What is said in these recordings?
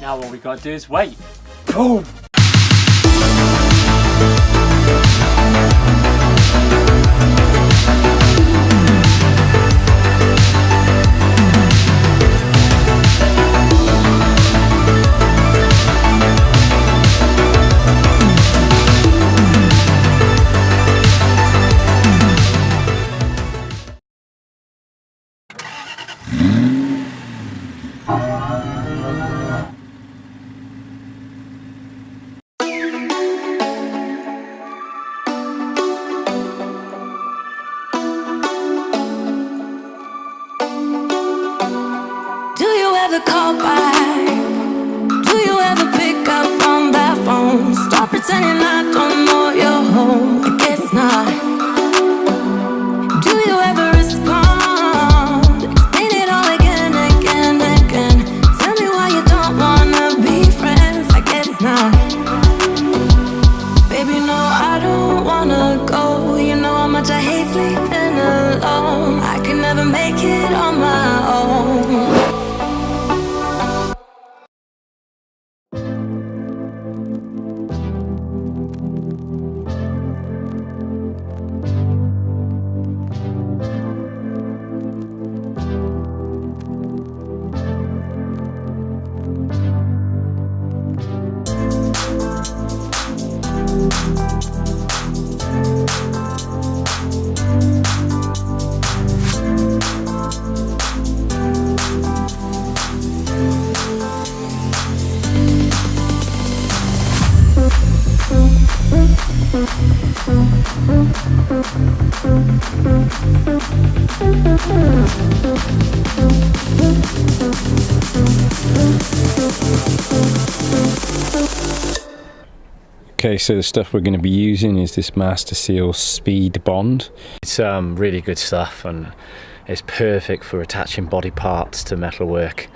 Now all we gotta do is wait. Boom! Call back. Do you ever pick up on that phone? Stop pretending I don't know you're home. I guess not. Do you ever respond? Explain it all again, again, again. Tell me why you don't wanna be friends. I guess not. Baby, no, I don't wanna go. You know how much I hate sleeping alone. I can never make it on my own. Okay, so the stuff we're going to be using is this Master Seal Speed Bond. It's really good stuff, and it's perfect for attaching body parts to metalwork.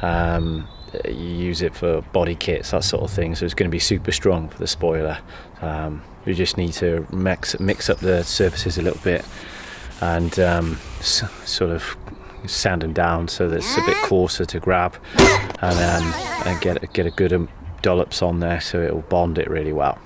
You use it for body kits, that sort of thing, so it's going to be super strong for the spoiler. You just need to mix up the surfaces a little bit and sort of sand them down so that it's a bit coarser to grab, and get a good dollops on there so it will bond it really well.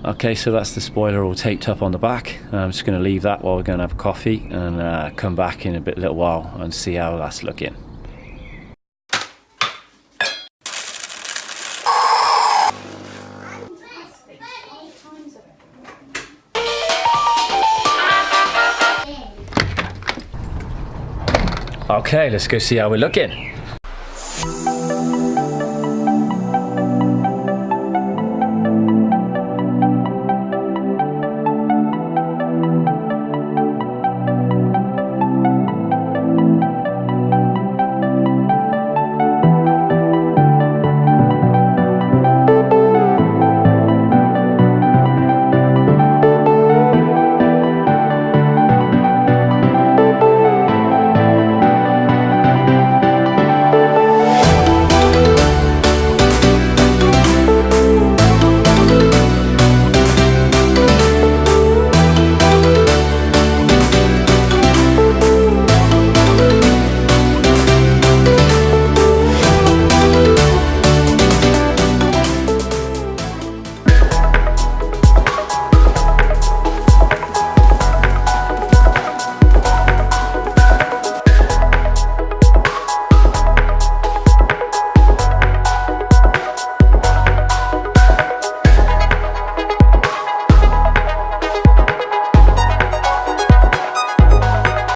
Okay, so that's the spoiler all taped up on the back. I'm just going to leave that while we're going to have coffee, and come back in a little while and see how that's looking. Okay, let's go see how we're looking.